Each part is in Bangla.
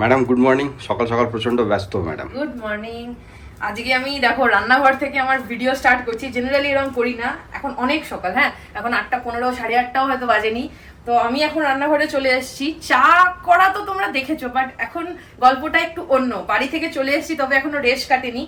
Madam good morning. সকাল সকাল প্রচন্ড ব্যস্ত ম্যাডাম। Good morning. আজকে আমি দেখো রান্নাঘর থেকে আমার ভিডিও স্টার্ট করছি। জেনারেলি এরকম করি না, এখন অনেক সকাল, হ্যাঁ এখন 8:15 8:30 হয়তো বাজেনি। তো আমি এখন রান্নাঘরে চলে এসেছি। চা করা তো তোমরা দেখেছো, বাট এখন গল্পটা একটু অন্য। বাড়ি থেকে চলে এসেছি, তবে এখনো রেস্ট কাটেনি।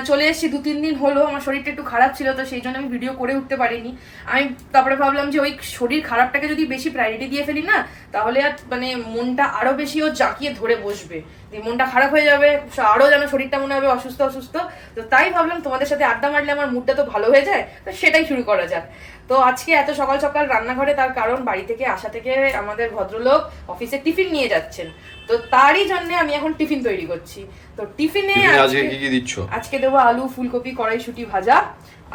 চলে এসেছি 2-3 দিন হলো। আমার শরীরটা একটু খারাপ ছিল, তো সেই জন্য আমি ভিডিও করে উঠতে পারিনি। আমি তারপরে ভাবলাম যে ওই শরীর খারাপটাকে যদি বেশি প্রায়োরিটি দিয়ে ফেলি না, তাহলে আর মানে মনটা আরো বেশি ও জাকিয়ে ধরে বসবে, মনটা খারাপ হয়ে যাবে, আরো যেন শরীরটা মনে হবে অসুস্থ অসুস্থ। তো তাই ভাবলাম তোমাদের সাথে আড্ডা মারলে আমার মুডটা তো ভালো হয়ে যায়, তো সেটাই শুরু করা যাক। তো আজকে এত সকাল সকাল রান্নাঘরে, তার কারণ বাড়ি থেকে আসা থেকে আমাদের ভদ্রলোক অফিসে টিফিন নিয়ে যাচ্ছেন। তো তারই জন্য আমি এখন টিফিন তৈরি করছি। তো টিফিনে আজকে কি কি দিচ্ছ? আজকে দেবো আলু ফুলকপি কড়াইশুঁটি ভাজা,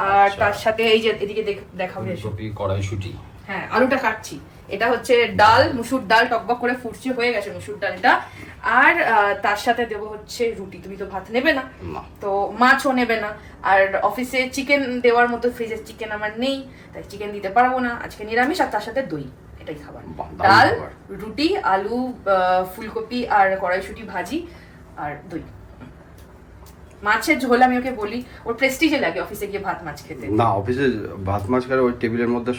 আর তার সাথে এই যে এদিকে দেখাবো ফুলকপি কড়াইশুঁটি। হ্যাঁ, আলুটা কাটছি। এটা হচ্ছে ডাল, মুসুর ডাল, টকবক করে ফুটছে, হয়ে গেছে মুসুর ডালটা। আর তার সাথে দেবো হচ্ছে রুটি। তুমি তো ভাত নেবে না, তো মাছও নেবে না। আর অফিসে চিকেন দেওয়ার মতো ফ্রিজের চিকেন আমার নেই, তাই চিকেন দিতে পারবো না। আজকে নিরামিষ, আর তার সাথে দই, এটাই খাবার। ডাল, রুটি, আলু, ফুলকপি আর কড়াইশুঁটি ভাজি আর দই। মাছের ঝোল আমি ওকে বলি, ওর প্রেস্টিজে লাগে অফিসে গিয়ে ভাত মাছ খেতে। না, অফিসে ভাত মাছ খেলে ওই টেবিলের মধ্যে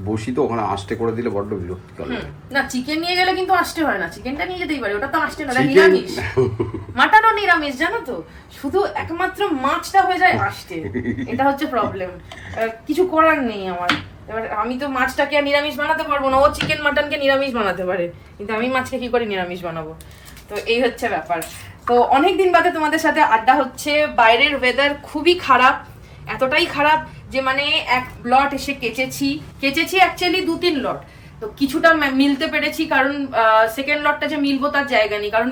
বসি, তো ওখানে আঁচটে করে দিলে বড্ড বিরক্তিকর লাগে। না, চিকেন নিয়ে গেলে কিন্তু আসতে হয় না, চিকেনটা নিয়ে যেতেই পারে, ওটা তো আসতে না, নিরামিষ। মাটনও নিরামিষ, জানো তো, শুধু একমাত্র মাছটা হয়ে যায় আসতে, এটা হচ্ছে প্রবলেম। কিছু করার নেই আমার। এবার আমি তো মাছটাকে আর নিরামিষ বানাতে পারবো না, ও চিকেন মাটনকে নিরামিষ বানাতে পারে, কিন্তু আমি মাছকে কি করে নিরামিষ বানাবো? তো এই হচ্ছে ব্যাপার। তো অনেকদিন বাদে তোমাদের সাথে আড্ডা হচ্ছে। বাইরের ওয়েদার খুবই খারাপ, এতটাই খারাপ যে মানে এক লট এসে কেচেছি অ্যাকচুয়ালি 2-3 লট। তো কিছুটা মিলতে পেরেছি, কারণ সেকেন্ড লটটা যে মিলবো তার জায়গা নেই, কারণ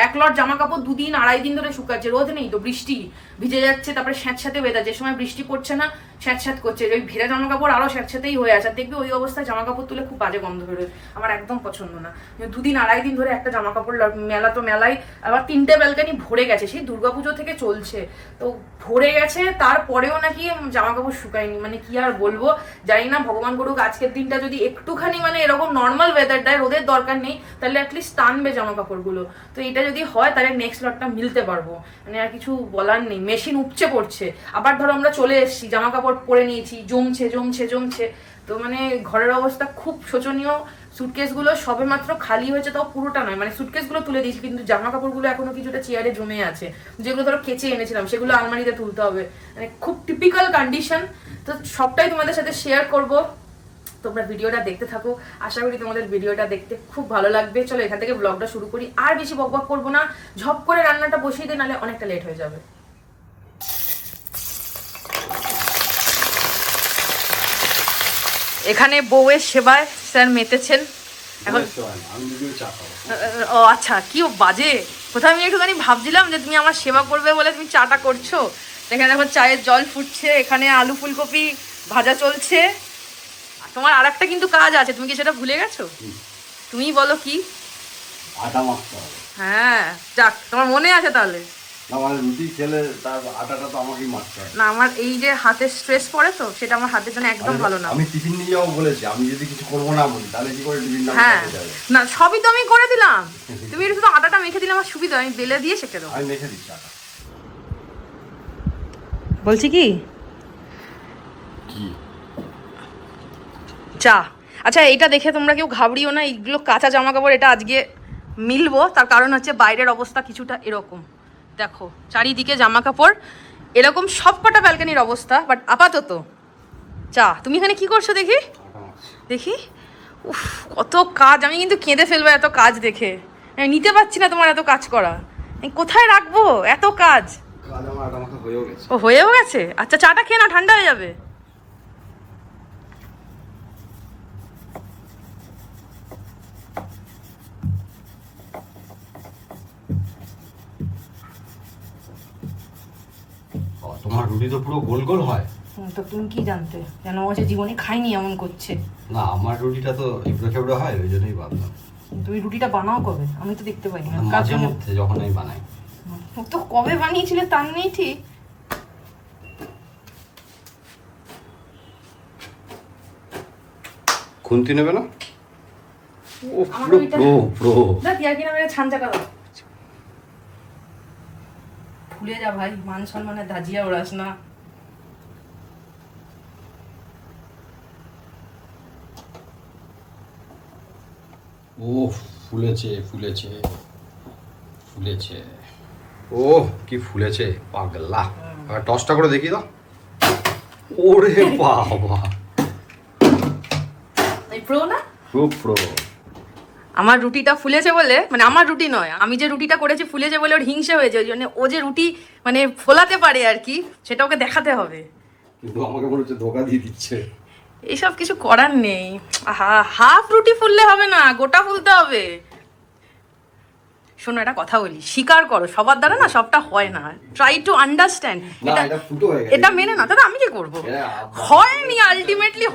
এক লট জামা কাপড় 2-2.5 দিন ধরে শুকাচ্ছে, রোদ নেই তো, বৃষ্টি ভিজে যাচ্ছে। তারপরে স্যাঁতস্যাঁতে ওয়েদার, যে সময় বৃষ্টি পড়ছে না স্যাঁতস্যাঁত করছে, ওই ভেজা জামা কাপড় আরো স্যাঁতস্যাঁতেই হয়ে আছে। দেখবে ওই অবস্থায় জামা কাপড় তুলে খুব বাজে গন্ধ বেরোয়, আমার একদম পছন্দ না। 2-2.5 দিন ধরে একটা জামা কাপড় মেলা তো মেলাই, আবার 3টে ব্যালকানি ভরে গেছে, সেই দুর্গাপুজো থেকে চলছে, তো ভরে গেছে। তারপরেও নাকি জামা কাপড় শুকায়নি, মানে কি আর বলবো, জানি না। ভগবান করুক আজকের দিনটা যদি একটুখানি মানে এরকম নর্মাল ওয়েদার দেয়, রোদের দরকার নেই, তাহলে অ্যাটলিস্ট টানবে জামা কাপড়গুলো। তো এটা যদি হয় তাহলে নেক্সট লটটা মিলতে পারবো, মানে আর কিছু বলার নেই। মেশিন উপচে পড়ছে, আবার ধরো আমরা চলে এসেছি, জামা কাপড় পরে নিয়েছি, জমছে। তো মানে ঘরের অবস্থা খুব শোচনীয়। সুটকেসগুলো সবে মাত্র খালি হয়েছে, তাও পুরোটা নয়, মানে সুটকেসগুলো তুলে দিয়েছি, কিন্তু জামা কাপড়গুলো এখনো কিছুটা চেয়ারে জমে আছে, যেগুলো ধরো কেচে এনেছিলাম সেগুলো আলমারিতে তুলতে হবে, মানে খুব টিপিক্যাল কন্ডিশন। তো সবটাই তোমাদের সাথে শেয়ার করব, তোমরা ভিডিওটা দেখতে থাকো। আশা করি তোমাদের ভিডিওটা দেখতে খুব ভালো লাগবে। চলো এখান থেকে ব্লগটা শুরু করি, আর বেশি বকবক করবো না, ঝপ করে রান্নাটা বসিয়ে দিই, নাহলে অনেকটা লেট হয়ে যাবে। এখানে বউয়ের সেবায় স্যার মেতেছেন এখন। ও আচ্ছা, কি বাজে কোথাও। আমি একটুখানি ভাবছিলাম যে তুমি আমার সেবা করবে বলে তুমি চাটা করছো। এখানে দেখো চায়ের জল ফুটছে, এখানে আলু ফুলকপি ভাজা চলছে। তোমার আর একটা কিন্তু কাজ আছে, তুমি কি সেটা ভুলে গেছো? তুমি বলো কি? আটা মাখতে হবে। হ্যাঁ, যাক, তোমার মনে আছে তাহলে। না মানে রুটি খেলে তার আটাটা তো আমাকেই মাখতে হবে। না, আমার এই যে হাতে স্ট্রেস পড়ে, তো সেটা আমার হাতের জন্য একদম ভালো না। আমি টিফিন নিয়ে যাবো বলেছি, আমি যদি কিছু করবো না বলি তাহলে কি করে টিফিন? হ্যাঁ, না সবই তো আমি করে দিলাম, তুমি একটু শুধু আটাটা মেখে দিলে আমার সুবিধা, আমি বেলে দিয়ে শেখে দেবো। আমি মেখে দিচ্ছি আটা। বলছি কি কি চা? আচ্ছা, এটা দেখে তোমরা কেউ ঘাবড়িও না, এইগুলো কাঁচা জামা কাপড়, এটা আজকে মিলবো। তার কারণ হচ্ছে বাইরের অবস্থা কিছুটা এরকম, দেখো চারিদিকে জামা কাপড়, এরকম সব কটা ব্যালকানির অবস্থা। বাট আপাতত চা। তুমি এখানে কি করছো দেখি দেখি? উফ, কত কাজ, আমি কিন্তু কেঁদে ফেলবো এত কাজ দেখে। আমি নিতে পারছি না তোমার এত কাজ করা, আমি কোথায় রাখবো এত কাজ? ও হয়েও গেছে, আচ্ছা চাটা খেয়ে না, ঠান্ডা হয়ে যাবে। তোমার রুটি তো পুরো গোল গোল হয়। তো তুমি কি জানতে, কেন ও যে জীবনে খাইনি এমন করছে? না, আমার রুটিটা তো এবড়ো খেবড়ো হয়, ওই জন্যই ভাবলাম। তুমি রুটিটা বানাও কবে? আমি তো দেখতে পাই না। মাঝে মধ্যে যখন আমি বানাই। তো কবে বানিয়েছিলে তার নেই ঠিক। খুন্তি নেবে না? ও পুরো প্রো প্রো। না, তিয়ার কিনা মেরে ছান চাকা দাও। ভুলে যা ভাই, মান সম্মানের ধাজিয়া ওড়াস না। ও ফুলেছে ফুলেছে ফুলেছে, ও কি ফুলেছে পাগলা। আর টসটা করে দেখি তো। ওরে বাবা, এই প্রো না, খুব প্রো। আমার রুটিটা ফুলেছে বলে, মানে আমার রুটি নয়, আমি যে রুটিটা করেছি ফুলেছে বলে ওর হিংসে হয়েছে, ওই জন্য ও যে রুটি মানে ফোলাতে পারে আর কি, সেটা ওকে দেখাতে হবে। কিন্তু আমাকে মনে হচ্ছে ধোকা দিয়ে দিচ্ছে। এইসব কিছু করার নেই। হাফ রুটি ফুললে হবে না, গোটা ফুলতে হবে। শোনো, একটা কথা বলি, স্বীকার করো সবার দ্বারা না সবটা হয় না। Try to understand. এটা মেনে না, দাদা আমি কি করবো? হয়নি, আলটিমেটলি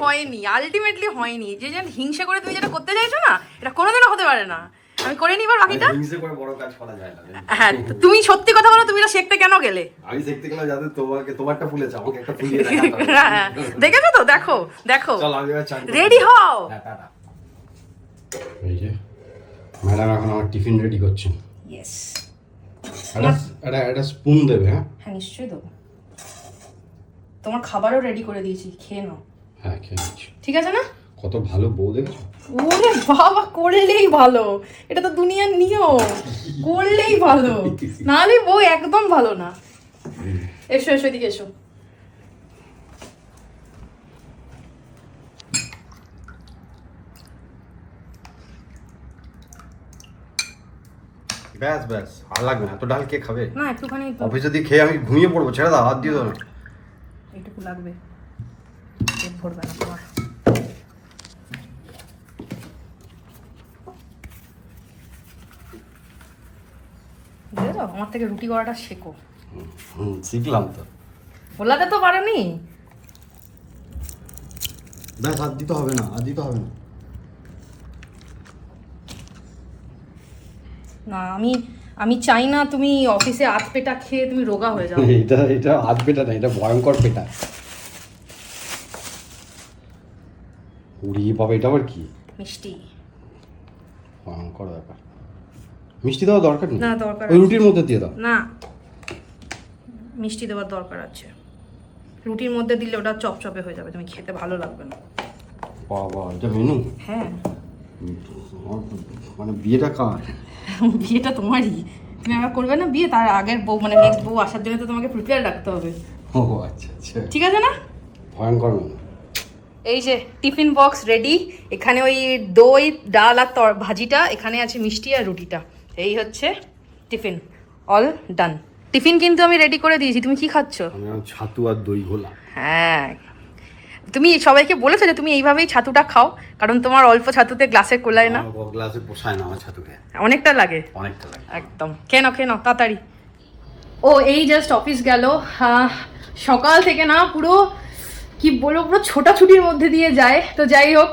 হয়নি। যে যেন হিংসে করে তুমি যেটা করতে চাইছো না, এটা কোনোদিনও হতে পারে না। আমি করে নিবার বাকিটা। হ্যাঁ, তুমি সত্যি কথা বলো, তুমি এটা শিখতে কেন গেলে? আমি শিখতে গেলাম যাতে তোমারটা ফুলেছে, আমাকে একটা ফুলিয়ে হ্যাঁ, দেখেছো তো? দেখো চল আমি এবার চান রেডি হও। এই যে ম্যাডাম এখন আমার টিফিন রেডি করছেন। ইয়েস, একটা স্পুন দেবে? হ্যাঁ নিশ্চয়ই দেবো। তোমার খাবারও রেডি করে দিয়েছি, খেয়ে নাও। হ্যাঁ খেয়ে নিচ্ছি। ঠিক আছে না? কত ভালো বউ দেখেছো? ওরে বাবা, করলেই ভালো, এটা তো দুনিয়ার নিয়ম। করলেই ভালো, নাহলে বউ একদম ভালো না। এসো এদিকে এসো। ব্যাস আর লাগবে না, এত ডাল কে খাবে? না একটুখানি অফিসে দিয়ে খেয়ে আমি ঘুমিয়ে পড়বো, ছেড়ে দাও, হাত দিয়ে দাও না। এইটুকু লাগবে, পেট ভরবে না তোমার। বুঝেছো, আমার থেকে রুটি করাটা শেখো। শিখলাম তো। ফোলাতে তো পারোনি। ব্যাস আর দিতে হবে না। না, আমি চাই না তুমি অফিসে আধ পেটা খেয়ে তুমি রোগা হয়ে যাও। এটা আধ পেটা না, এটা ভয়ঙ্কর পেটা। উড়ি বাবা, এটা আবার কি? মিষ্টি। ভয়ঙ্কর ব্যাপার। মিষ্টি দেওয়ার দরকার নেই। না দরকার ওই রুটির মধ্যে দিয়ে দাও। না, মিষ্টি দেওয়ার দরকার আছে। রুটির মধ্যে দিলে ওটা চপচপে হয়ে যাবে, তুমি খেতে ভালো লাগবে না। বাবা, এটা মেনু? হ্যাঁ। মানে বিয়েটা কার? বিয়েটা তোমারই, তুমি আবার করবে না বিয়ে? তার আগের বউ, মানে নেক্সট বউ আসার জন্য তো তোমাকে প্রিপেয়ার রাখতে হবে। ও আচ্ছা, ঠিক আছে না? ভয়ঙ্কর মেনু। এই যে টিফিন বক্স রেডি। এখানে ওই দই, ডাল আর ভাজিটা, এখানে আছে মিষ্টি আর রুটিটা। এই হচ্ছে টিফিন, অল ডান। টিফিন কিন্তু আমি রেডি করে দিয়েছি। তুমি কি খাচ্ছ? আমি ছাতু আর দই ঘোলা। হ্যাঁ, তুমি সবাইকে বলেছো যে তুমি এইভাবেই ছাতুটা খাও, কারণ তোমার অল্প ছাতুতে গ্লাসে কোলায় না। গ্লাসে পোষায় না আমার ছাতুকে, অনেকটা লাগে। একদম খেয়ে নাও তাড়াতাড়ি। ও এই জাস্ট অফিস গেল। সকাল থেকে না পুরো কি বলবো, পুরো ছোটাছুটির মধ্যে দিয়ে যায়। তো যাই হোক,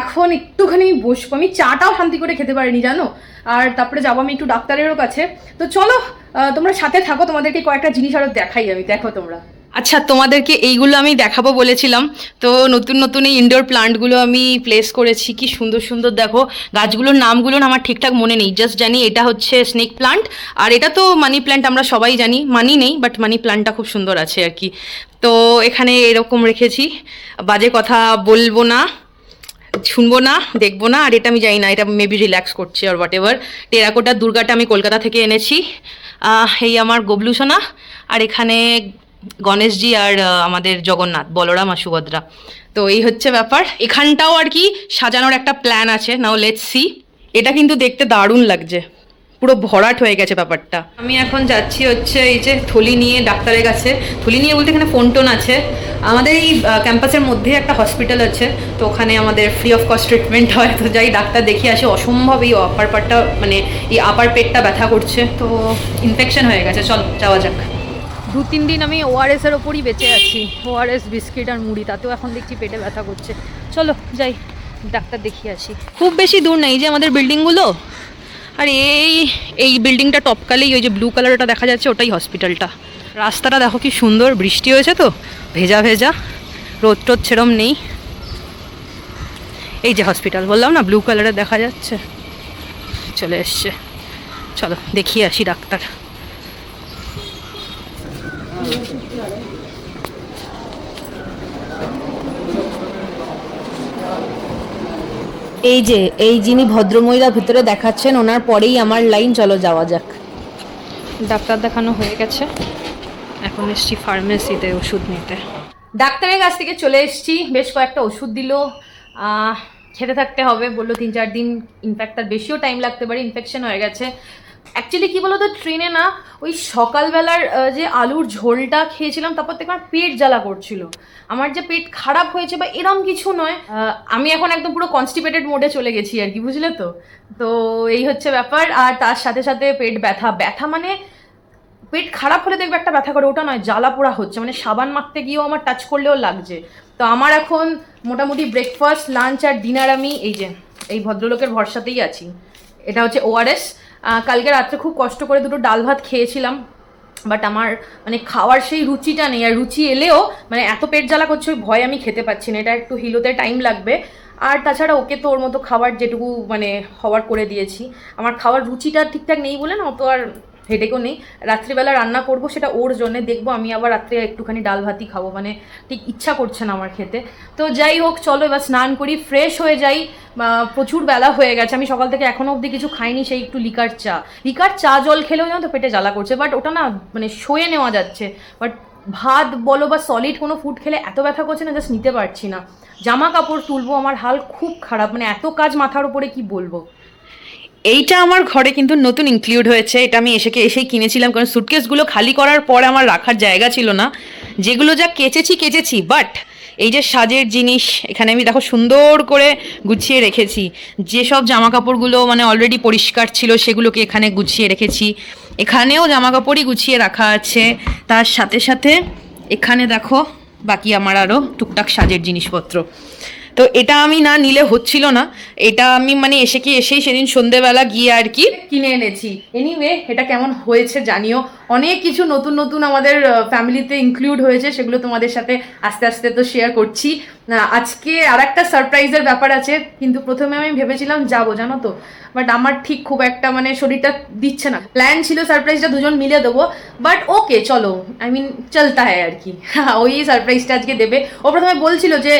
এখন একটুখানি বসবো। আমি চাটাও শান্তি করে খেতে পারিনি জানো। আর তারপরে যাবো আমি একটু ডাক্তারেরও কাছে। তো চলো তোমরা সাথে থাকো, তোমাদেরকে কয়েকটা জিনিস আরো দেখাই আমি, দেখো তোমরা। আচ্ছা, তোমাদেরকে এইগুলো আমি দেখাবো বলেছিলাম। তো নতুন এই ইনডোর প্লান্টগুলো আমি প্লেস করেছি। কি সুন্দর দেখো। গাছগুলোর নামগুলো না আমার ঠিকঠাক মনে নেই, জাস্ট জানি এটা হচ্ছে স্নেক প্লান্ট, আর এটা তো মানি প্ল্যান্ট। আমরা সবাই জানি, মানি নেই বাট মানি প্ল্যান্টটা খুব সুন্দর আছে আর কি। তো এখানে এরকম রেখেছি, বাজে কথা বলবো না, শুনবো না, দেখবো না। আর এটা আমি জানি না, এটা মেবি রিল্যাক্স করছে আর হোয়াট এভার। টেরাকোটার দুর্গাটা আমি কলকাতা থেকে এনেছি। এই আমার গবলু সোনা, আর এখানে গণেশজি আর আমাদের জগন্নাথ, বলরাম আর সুভদ্রা। তো এই হচ্ছে ব্যাপার। এখানটাও আর কি সাজানোর একটা প্ল্যান আছে, নাও লেটস সি। এটা কিন্তু দেখতে দারুণ লাগছে, পুরো ভরাট হয়ে গেছে ব্যাপারটা। আমি এখন যাচ্ছি হচ্ছে এই যে থলি নিয়ে ডাক্তারের কাছে। থলি নিয়ে বলতে এখানে ফোন টোন আছে। আমাদের এই ক্যাম্পাসের মধ্যে একটা হসপিটাল আছে, তো ওখানে আমাদের ফ্রি অফ কস্ট ট্রিটমেন্ট হয়। তো যাই ডাক্তার দেখিয়ে আসি। অসম্ভব এই আপার পার্টটা, মানে এই আপার পেটটা ব্যথা করছে, তো ইনফেকশন হয়ে গেছে। চল যাওয়া যাক। 2-3 দিন আমি ওআরএস এর ওপরই বেঁচে আছি, ওআরএস, বিস্কিট আর মুড়ি, তাতেও এখন দেখছি পেটে ব্যথা করছে। চলো যাই ডাক্তার দেখিয়ে আসি। খুব বেশি দূর নেই, যে আমাদের বিল্ডিংগুলো, আর এই বিল্ডিংটা টপকালেই ওই যে ব্লু কালারটা দেখা যাচ্ছে, ওটাই হসপিটালটা। রাস্তাটা দেখো কি সুন্দর, বৃষ্টি হয়েছে তো ভেজা ভেজা, রোদ টোদ সেরম নেই। এই যে হসপিটাল বললাম না, ব্লু কালারের দেখা যাচ্ছে, চলে এসছে। চলো দেখিয়ে আসি ডাক্তার। এই যে এই যিনি ভদ্রমহিলা ভিতরে দেখাচ্ছেন, ওনার পরেই আমার লাইন, চলো যাওয়া যাক। ডাক্তার দেখানো হয়ে গেছে, এখন এসছি ফার্মেসিতে ওষুধ নিতে। ডাক্তারের কাছ থেকে চলে এসছি, বেশ কয়েকটা ওষুধ দিল, খেতে থাকতে হবে বললো 3-4 দিন, ইনফ্যাক্ট তার বেশিও টাইম লাগতে পারে, ইনফেকশন হয়ে গেছে। অ্যাকচুয়ালি কী বলো তো, ট্রেনে না ওই সকালবেলার যে আলুর ঝোলটা খেয়েছিলাম, তারপর থেকে আমার পেট জ্বালা করছিল। আমার যে পেট খারাপ হয়েছে বা এরম কিছু নয়, আমি এখন একদম পুরো কনস্টিপেটেড মোডে চলে গেছি আর কি, বুঝলে তো। তো এই হচ্ছে ব্যাপার। আর তার সাথে সাথে পেট ব্যথা মানে পেট খারাপ হলে দেখবে একটা ব্যথা করে, ওটা নয়, জ্বালা পোড়া হচ্ছে, মানে সাবান মাখতে গিয়েও আমার টাচ করলেও লাগছে। তো আমার এখন মোটামুটি ব্রেকফাস্ট, লাঞ্চ আর ডিনার আমি এই ভদ্রলোকের ভরসাতেই আছি। এটা হচ্ছে ORS। কালকে রাত্রে খুব কষ্ট করে 2টো ডাল ভাত খেয়েছিলাম, বাট আমার মানে খাওয়ার সেই রুচিটা নেই। আর রুচি এলেও মানে এত পেট জ্বালা করছে, ওই ভয় আমি খেতে পাচ্ছি না। এটা একটু হিল হতে টাইম লাগবে। আর তাছাড়া ওকে তো ওর মতো খাবার যেটুকু মানে হওয়ার করে দিয়েছি। আমার খাওয়ার রুচিটা ঠিকঠাক নেই বলে না, অত আর হেডেকও নেই। রাত্রিবেলা রান্না করব, সেটা ওর জন্যে দেখবো। আমি আবার রাত্রে একটুখানি ডাল ভাতই খাবো, মানে ঠিক ইচ্ছা করছে না আমার খেতে। তো যাই হোক, চলো এবার স্নান করি, ফ্রেশ হয়ে যাই। প্রচুর বেলা হয়ে গেছে, আমি সকাল থেকে এখনও অবধি কিছু খাইনি, সেই একটু লিকার চা জল খেলেও জানো তো পেটে জ্বালা করছে, বাট ওটা না মানে সয়ে নেওয়া যাচ্ছে। বাট ভাত বলো বা সলিড কোনো ফুড খেলে এত ব্যথা করছে না, জাস্ট নিতে পারছি না। জামা কাপড় তুলবো, আমার হাল খুব খারাপ, মানে এত কাজ মাথার উপরে কি বলবো। এইটা আমার ঘরে কিন্তু নতুন ইনক্লুড হয়েছে, এটা আমি এসেই কিনেছিলাম, কারণ সুটকেসগুলো খালি করার পরে আমার রাখার জায়গা ছিল না। যেগুলো যা কেচেছি, বাট এই যে সাজের জিনিস এখানে আমি দেখো সুন্দর করে গুছিয়ে রেখেছি। যেসব জামা কাপড়গুলো মানে অলরেডি পরিষ্কার ছিল সেগুলোকে এখানে গুছিয়ে রেখেছি। এখানেও জামা কাপড়ই গুছিয়ে রাখা আছে, তার সাথে সাথে এখানে দেখো বাকি আমার আরও টুকটাক সাজের জিনিসপত্র। তো এটা আমি না নিলে হচ্ছিল না, এটা আমি মানে এসেই সেদিন সন্ধেবেলা গিয়ে আর কি কিনে এনেছি। এনিওয়ে, এটা কেমন হয়েছে জানিও। অনেক কিছু নতুন আমাদের ফ্যামিলিতে ইনক্লুড হয়েছে, সেগুলো তোমাদের সাথে আস্তে আস্তে তো শেয়ার করছি। আজকে আর একটা সারপ্রাইজের ব্যাপার আছে, কিন্তু প্রথমে আমি ভেবেছিলাম যাবো, জানো তো, বাট আমার ঠিক খুব একটা মানে শরীরটা দিচ্ছে না। প্ল্যান ছিল সারপ্রাইজটা দুজন মিলে দেবো, বাট ওকে চলো, আই মিন চলতা হয় আর কি। ওই সারপ্রাইজটা আজকে দেবে। ও প্রথমে বলছিল যে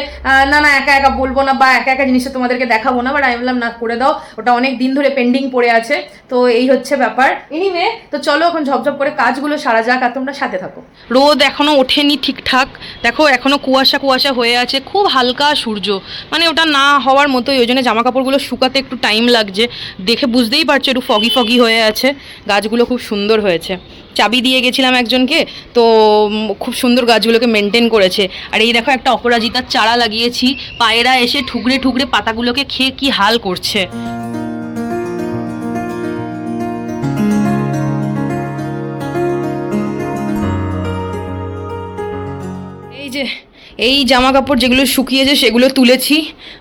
না একা একা বলবো না, বা একা জিনিসটা তোমাদেরকে দেখাবো না, বাট আমি বললাম না, করে দাও, ওটা অনেক দিন ধরে পেন্ডিং পড়ে আছে। তো এই হচ্ছে ব্যাপার। এনিওয়ে, তো চলো এখন ঝপঝপ করে কাজগুলো সারা যাক, আর তোমরা সাথে থাকো। রোদ এখনো ওঠেনি ঠিকঠাক, দেখো এখনো কুয়াশা হয়ে আছে, খুব হালকা সূর্য, মানে ওটা না হওয়ার মতোই। ওই জন্য জামা কাপড়গুলো শুকাতে একটু টাইম লাগছে, দেখে বুঝতেই পারছো একটু ফগি হয়ে আছে। গাছগুলো খুব সুন্দর হয়েছে, চাবি দিয়ে গেছিলাম একজনকে, তো খুব সুন্দর গাছগুলোকে মেনটেন করেছে। আর এই দেখো একটা অপরাজিতার চারা লাগিয়েছি, পায়রা এসে ঠুকরে পাতাগুলোকে খেয়ে কি হাল করছে। এই জামা কাপড় যেগুলো শুকিয়েছে সেগুলো তুলেছি,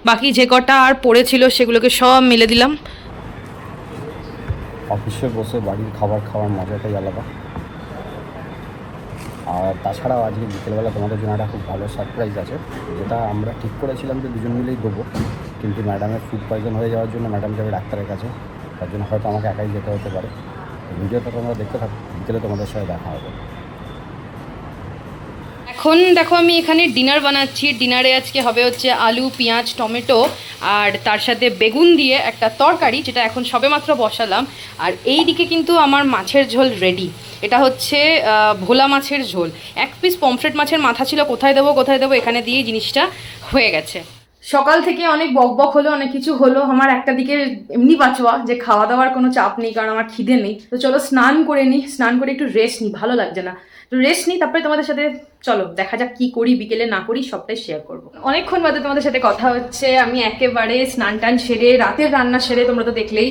বাকি যে কটা আর পড়েছিল সেগুলোকে সব মেলে দিলাম। অফিসে বসে বাড়ির খাবার খাওয়ার মজাটাই আলাদা। আর তাছাড়াও আজকে বিকেলবেলা তোমাদের জন্য একটা খুব ভালো সারপ্রাইজ আছে, যেটা আমরা ঠিক করেছিলাম যে দুজন মিলেই দেবো, কিন্তু ম্যাডামের ফুড পয়জন হয়ে যাওয়ার জন্য ম্যাডাম যাবে ডাক্তারের কাছে, তার জন্য হয়তো আমাকে একাই যেতে হতে পারে। ভিডিওটা তোমরা দেখতে থাকো, বিকেলে তোমাদের সাথে দেখা হবে। এখন দেখো আমি এখানে ডিনার বানাচ্ছি। ডিনারে আজকে হবে হচ্ছে আলু, পেঁয়াজ, টমেটো আর তার সাথে বেগুন দিয়ে একটা তরকারি, যেটা এখন সবেমাত্র বসালাম। আর এই দিকে কিন্তু আমার মাছের ঝোল রেডি। এটা হচ্ছে ভোলা মাছের ঝোল। 1 পিস পমফ্রেট মাছের মাথা ছিল, কোথায় দেবো, এখানে দিয়ে জিনিসটা হয়ে গেছে। সকাল থেকে অনেক বকবক হলো, অনেক কিছু হলো। আমার একটা দিকে এমনি বাঁচোয়া যে খাওয়া দাওয়ার কোনো চাপ নেই, কারণ আমার খিদে নেই। তো চলো স্নান করে নিই, স্নান করে একটু রেস্ট নিই, ভালো লাগছে না, রেস্ট নিই, তারপরে তোমাদের সাথে চলো দেখা যাক কি করি, বিকেলে না করি সবটাই শেয়ার করবো। অনেকক্ষণ বাদে তোমাদের সাথে কথা হচ্ছে। আমি একেবারে স্নান টান সেরে, রাতের রান্না সেরে, তোমরা তো দেখলেই।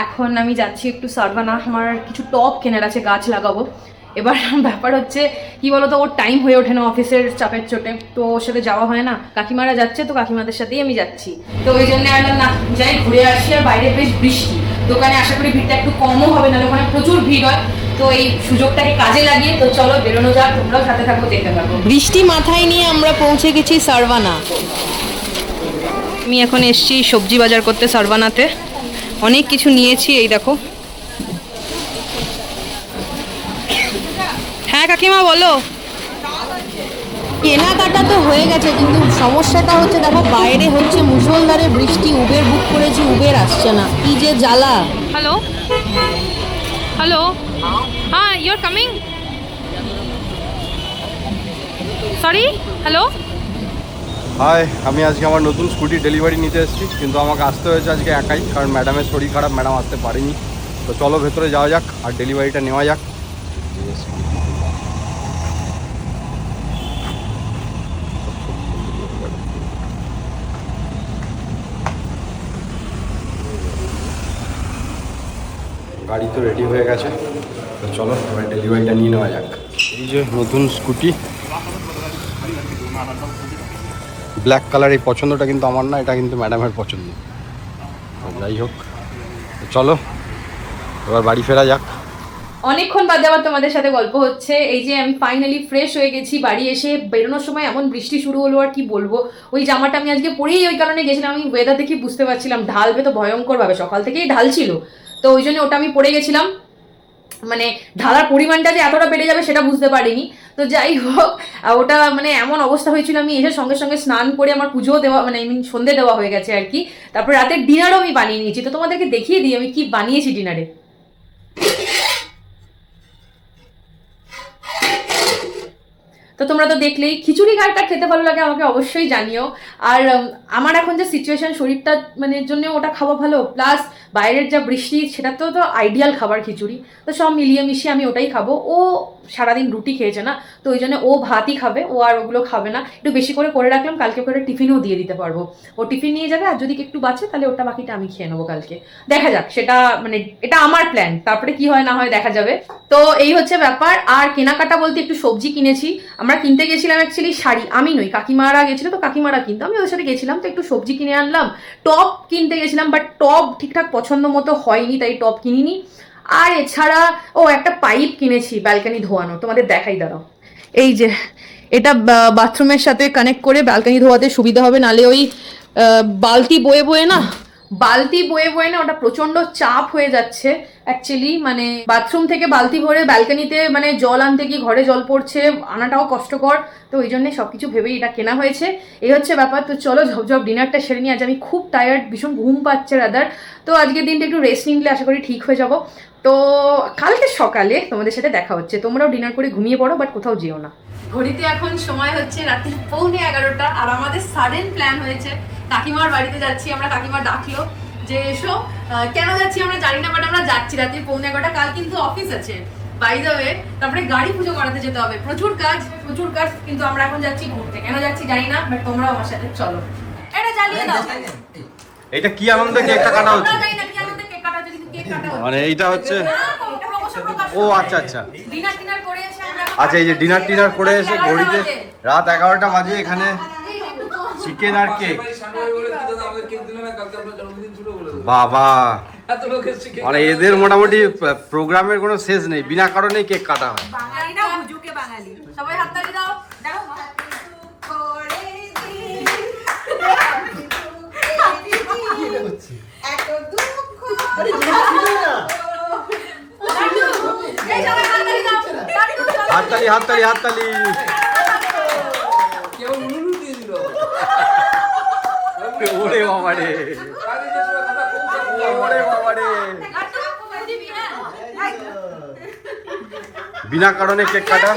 এখন আমি যাচ্ছি একটু সারভানা, আমার কিছু টব কেনার আছে, গাছ লাগাবো। এবার ব্যাপার হচ্ছে কি বলতো, ওর টাইম হয়ে ওঠে না অফিসের চাপের চোটে, তো ওর সাথে যাওয়া হয় না। কাকিমারা যাচ্ছে, তো কাকিমাদের সাথেই আমি যাচ্ছি। তো ওই জন্য আর না যাই, ঘুরে আসি। আর বাইরে বেশ বৃষ্টি, দোকানে আশা করি ভিড়টা একটু কমও হবে, নাহলে ওখানে প্রচুর ভিড় হয়। তো এই সুযোগটাকে কাজে লাগিয়ে তো চলো বেরোনো যাক, তোমরাও সাথে থাকো, দেখতে থাকো। বৃষ্টি মাথায় নিয়ে আমরা পৌঁছে গেছি সারভানা। আমি এখন এসছি সবজি বাজার করতে সারভানাতে, অনেক কিছু নিয়েছি। এই দেখো, হ্যাঁ কাকিমা বলো। কেনাকাটা তো হয়ে গেছে, কিন্তু সমস্যাটা হচ্ছে দেখো বাইরে হচ্ছে মুষলধারে বৃষ্টি, উবের বুক করেছি, উবের আসছে না, কি যে জ্বালা। হ্যালো হ্যালো, হ্যাঁ you are coming, sorry hello. Hi, আমি আজকে আমার নতুন স্কুটি ডেলিভারি নিতে এসেছি, কিন্তু আমাকে আসতে হয়েছে আজকে একাই, কারণ ম্যাডামের শরীর খারাপ, ম্যাডাম আসতে পারেনি। তো চলো ভেতরে যাওয়া যাক আর ডেলিভারিটা নেওয়া যাক। গাড়ি তো রেডি হয়ে গেছে, তো চলো এবার ডেলিভারিটা নিয়ে নেওয়া যাক। এই যে নতুন স্কুটি, ব্ল্যাক কালার, এই পছন্দটা কিন্তু আমার না, এটা কিন্তু ম্যাডামের পছন্দ। যাই হোক, চলো এবার বাড়ি ফেরা যাক। অনেকক্ষণ বাদে আবার তোমাদের সাথে গল্প হচ্ছে। এই যে আমি ফাইনালি ফ্রেশ হয়ে গেছি, বাড়ি এসে বেরোনোর সময় এমন বৃষ্টি শুরু হলো, আর কি বলবো। ওই জামাটা আমি আজকে পরেই ওই কারণে গেছিলাম, আমি ওয়েদার দেখে বুঝতে পারছিলাম ঢালবে তো ভয়ঙ্করভাবে, সকাল থেকেই ঢালছিল, তো ওই জন্য ওটা আমি পরে গেছিলাম। মানে ঢালার পরিমাণটা যে এতটা বেড়ে যাবে সেটা বুঝতে পারিনি। তো যাই হোক, ওটা মানে এমন অবস্থা হয়েছিল, আমি এসে সঙ্গে সঙ্গে স্নান করে আমার পুজোও দেওয়া, মানে আই মিন সন্ধে দেওয়া হয়ে গেছে আর কি। তারপর রাতের ডিনারও আমি বানিয়ে নিয়েছি, তো তোমাদেরকে দেখিয়ে দিই আমি কি বানিয়েছি ডিনারে। তো তোমরা তো দেখলেই, খিচুড়ি কার কার খেতে ভালো লাগে আমাকে অবশ্যই জানিও। আর আমার এখন যে সিচুয়েশন, শরীরটা মানে জন্য ওটা খাওয়া ভালো, প্লাস বাইরের যা বৃষ্টি, সেটা তো আইডিয়াল খাবার খিচুড়ি। তো সব মিলিয়ে মিশিয়ে আমি ওটাই খাবো। ও সারাদিন রুটি খেয়েছে না, তো ওই জন্য ও ভাতই খাবে, ও আর ওগুলো খাবে না। একটু বেশি করে রাখলাম, কালকে করে টিফিনেও দিয়ে দিতে পারবো। ও টিফিন নিয়ে যাবে, আর যদি একটু বাঁচে তাহলে ওটা বাকিটা আমি খেয়ে নেবো কালকে। দেখা যাক, সেটা মানে এটা আমার প্ল্যান, তারপরে কি হয় না হয় দেখা যাবে। তো এই হচ্ছে ব্যাপার। আর কেনাকাটা বলতে একটু সবজি কিনেছি। আমরা কিনতে গেছিলাম অ্যাকচুয়ালি শাড়ি, আমি নই, কাকিমারা গেছিল, তো কাকিমারা কিনতো, আমি ওদের সাথে গেছিলাম, তো একটু সবজি কিনে আনলাম। টপ কিনতে গেছিলাম, বাট টপ ঠিকঠাক পছন্দ মতো হয়নি, তাই টপ কিনিনি। আর এছাড়া একটা পাইপ কিনেছি ব্যালকানি ধোয়ানো, তোমাদের দেখাই দাঁড়াও। এই যে এটা বাথরুমের সাথে কানেক্ট করে ব্যালকানি ধোয়াতে সুবিধা হবে, নালে ওই বালতি বয়ে না ওটা প্রচন্ড চাপ হয়ে যাচ্ছে অ্যাকচুয়ালি। মানে বাথরুম থেকে বালতি ভরে ব্যালকানিতে মানে জল আনতে গিয়ে ঘরে জল পড়ছে, আনাটাও কষ্টকর, তো ওই জন্য সবকিছু ভেবেই এটা কেনা হয়েছে। এই হচ্ছে ব্যাপার। তো চলো ঝপঝপ ডিনারটা সেরে নিয়ে, আজ আমি খুব টায়ার্ড, ভীষণ ঘুম পাচ্ছে রাদার। তো আজকের দিনটা একটু রেস্ট নিলে আশা করি ঠিক হয়ে যাব। তো কালকে সকালে তোমাদের সাথে দেখা হচ্ছে। তোমরাও ডিনার করে ঘুমিয়ে পড়ো, বাট কোথাও যেও না। ঘড়িতে এখন সময় হচ্ছে রাত্রি 11:15, আর আমাদের সাডেন প্ল্যান হয়েছে কাকিমার বাড়িতে যাচ্ছি আমরা। কাকিমা ডাকলো যে এসো, কেন যাচ্ছি আমরা জানি না, বাট আমরা যাচ্ছি রাত্রি 11:15। কাল কিন্তু অফিস আছে বাই দ্য ওয়ে, তারপরে গাড়ি পুজো করাতে যেতে হবে, প্রচুর কাজ। কিন্তু আমরা এখন যাচ্ছি ঘুরতে, কেন যাচ্ছি জানি না, বাট তোমরাও আমার সাথে চলো। এটা জ্বালিয়ে দাও। এটা কি আনন্দে কেকটা কাটা হচ্ছে? আমরা জানি না কি আনন্দে কেক কাটা হচ্ছে, কিন্তু কেক কাটা হচ্ছে। মানে এইটা হচ্ছে, ও আচ্ছা আচ্ছা ডিনার করে এসে আমরা, আচ্ছা, এই যে ডিনার করে এসে ঘড়িতে রাত 11টা বাজে, এখানে চিকেন আর কেক। বাবা, মানে এদের মোটামুটি প্রোগ্রামের কোনো শেষ নেই, বিনা কারণে কেক কাটা হয়। সবাই হাততালি দাও। হাততালি। ওরে বাবা রে, বিনা কারণে কেক কাটা।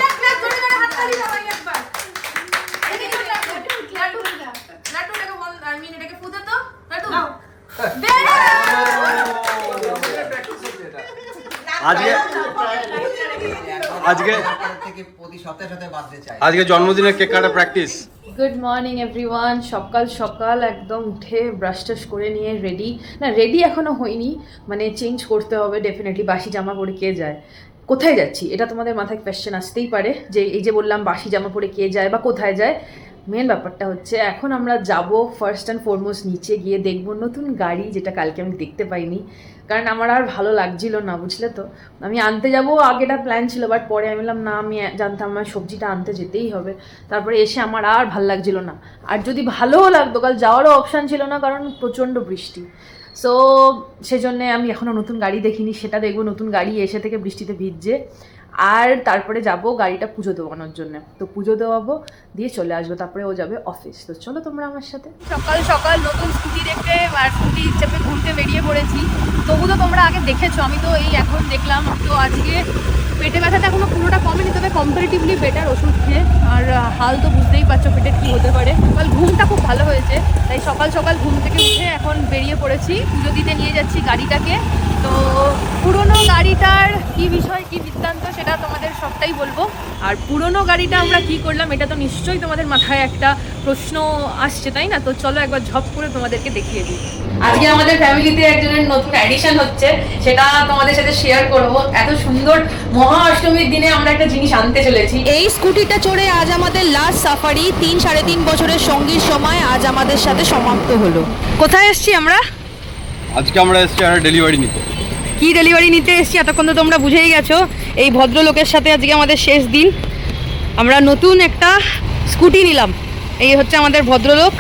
আজকে জন্মদিনের কেক কাটা প্র্যাকটিস। Good morning everyone. সকাল সকাল একদম উঠে ব্রাশ টাশ করে নিয়ে রেডি এখনো হয়নি, মানে চেঞ্জ করতে হবে ডেফিনেটলি। বাসি জামা পরে কে যায়, কোথায় যাচ্ছি, এটা তোমাদের মাথায় কোয়েশ্চেন আসতেই পারে, যে এই যে বললাম বাসি জামা পরে কে যায় বা কোথায় যায়। মেন ব্যাপারটা হচ্ছে এখন আমরা যাব ফার্স্ট অ্যান্ড ফরমোস্ট নিচে গিয়ে দেখবো নতুন গাড়ি, যেটা কালকে আমি দেখতে পাইনি, কারণ আমার আর ভালো লাগছিল না, বুঝলে তো। আমি আনতে যাব, আগেটা প্ল্যান ছিল, বাট পরে আমি বললাম না, আমি জানতাম আমার সবজিটা আনতে যেতেই হবে। তারপরে এসে আমার আর ভাল লাগছিল না, আর যদি ভালোও লাগতো কাল যাওয়ারও অপশান ছিল না, কারণ প্রচণ্ড বৃষ্টি। সো সেজন্যে আমি এখনও নতুন গাড়ি দেখিনি, সেটা দেখবো নতুন গাড়ি এসে থেকে বৃষ্টিতে ভিজছে। আর তারপরে যাব গাড়িটা পুজো দেওয়ানোর জন্য। তো পুজো দেওয়াবো, দিয়ে চলে আসবো, তারপরে ও যাবে অফিস। তো চলো তোমরা আমার সাথে। সকাল সকাল নতুন স্কুটি দেখে আর স্কুটি চেপে ঘুরতে বেরিয়ে পড়েছি। তবু তো তোমরা আগে দেখেছো, আমি তো এই এখন দেখলাম। তো আজকে পেটে ব্যথাটা এখনো পুরোটা কমেনি, তবে কম্পারেটিভলি বেটার ওষুধ খেয়ে। আর হাল তো বুঝতেই পারছো পেটের কী হতে পারে। কাল ঘুমটা খুব ভালো হয়েছে, তাই সকাল সকাল ঘুম থেকে উঠে এখন বেরিয়ে পড়েছি, পুজো দিতে নিয়ে যাচ্ছি গাড়িটাকে। তো পুরনো গাড়িটার কি বিষয় কি বৃত্তান্ত সেটা তোমাদের সবটাই বলবো। আর পুরনো গাড়িটা আমরা কি করলাম এটা তো নিশ্চয়ই তোমাদের মাথায় একটা প্রশ্ন আসছে, তাই না? তো চলো একবার ঝপ করে তোমাদেরকে দেখিয়ে দিই। আজকে আমাদের ফ্যামিলিতে একজনের নতুন অ্যাডিশন হচ্ছে, সেটা তোমাদের সাথে শেয়ার করব। এত সুন্দর মহা অষ্টমীর দিনে আমরা একটা জিনিস আনতে চলেছি। এই স্কুটিটা চড়ে আজ আমাদের লাস্ট সাফারি 3-3.5 বছরের সঙ্গীর সময় আজ আমাদের সাথে সমাপ্ত হলো। কোথায় এসছি আমরা? আজকে আমরা এসেছি একটা ডেলিভারি নিতে। কি ডেলিভারি নিতে এসছি এতক্ষণ তো তোমরা বুঝেই গেছো। এই ভদ্রলোকের সাথে আজকে আমাদের শেষ দিন। আমরা নতুন একটা স্কুটি নিলাম। এই হচ্ছে আমাদের ভদ্রলোক,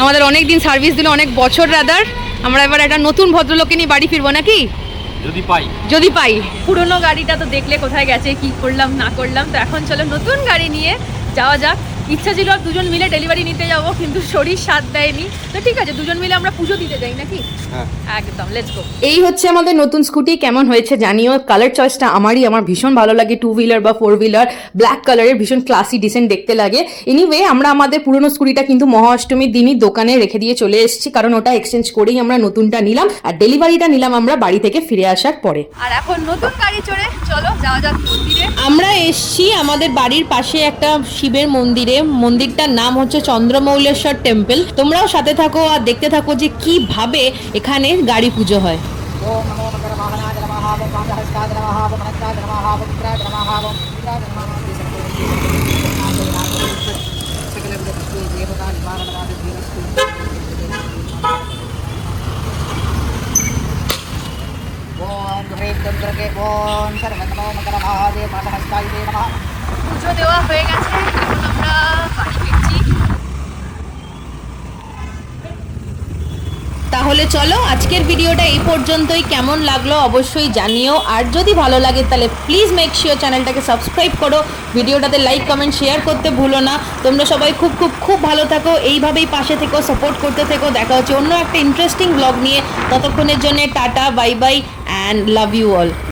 আমাদের অনেক দিন সার্ভিস দিল, অনেক বছর রাদার। আমরা এবার একটা নতুন ভদ্রলোককে নিয়ে বাড়ি ফিরবো নাকি, যদি পাই। পুরনো গাড়িটা তো দেখলে কোথায় গেছে, কি করলাম না করলাম। তো এখন চলো নতুন গাড়ি নিয়ে যাওয়া যাক। ইচ্ছা ছিল আর দুজন মিলে ডেলিভারি নিতে যাবো, কিন্তু শরীর সাথ দেয়নি। তো ঠিক আছে, দুজন মিলে আমরা পুজো দিতে যাই নাকি? একদম, লেটস গো। এই হচ্ছে আমাদের নতুন স্কুটি। কেমন হয়েছে জানিও। কালার চয়েসটা আমার ভীষণ ভালো লাগে। 2 হুইলার বা 4 হুইলার ব্ল্যাক কালারের, ভীষণ ক্লাসি ডিসেন্ট দেখতে লাগে। এনিওয়ে, আমরা আমাদের পুরনো স্কুটিটা কিন্তু মহা অষ্টমীর দিনই দোকানে রেখে দিয়ে চলে এসেছি, কারণ ওটা এক্সচেঞ্জ করেই আমরা নতুনটা নিলাম। আর ডেলিভারিটা নিলাম আমরা বাড়ি থেকে ফিরে আসার পরে। আর এখন নতুন গাড়ি চড়ে চলো যাওয়া যাক মন্দিরে। আমরা এসছি আমাদের বাড়ির পাশে একটা শিবের মন্দিরে। মন্দিরটার নাম হচ্ছে চন্দ্রমৌলেশ্বর টেম্পল। তোমরাও সাথে থাকো আর দেখতে থাকো যে কিভাবে এখানে গাড়ি পুজো হয়। পুজো দেওয়া হয়ে গেছে, এখন আমরা বাড়ি ফিরছি। তাহলে চলো আজকের ভিডিওটা এই পর্যন্তই। কেমন লাগলো অবশ্যই জানিও। আর যদি ভালো লাগে তাহলে প্লিজ মেক শিওর চ্যানেলটাকে সাবস্ক্রাইব করো, ভিডিওটাতে লাইক কমেন্ট শেয়ার করতে ভুলো না। তোমরা সবাই খুব খুব খুব ভালো থাকো, এইভাবেই পাশে থেকো, সাপোর্ট করতে থেকো। দেখা হচ্ছে অন্য একটা ইন্টারেস্টিং ব্লগ নিয়ে। ততক্ষণের জন্য tata, bye bye and love you all.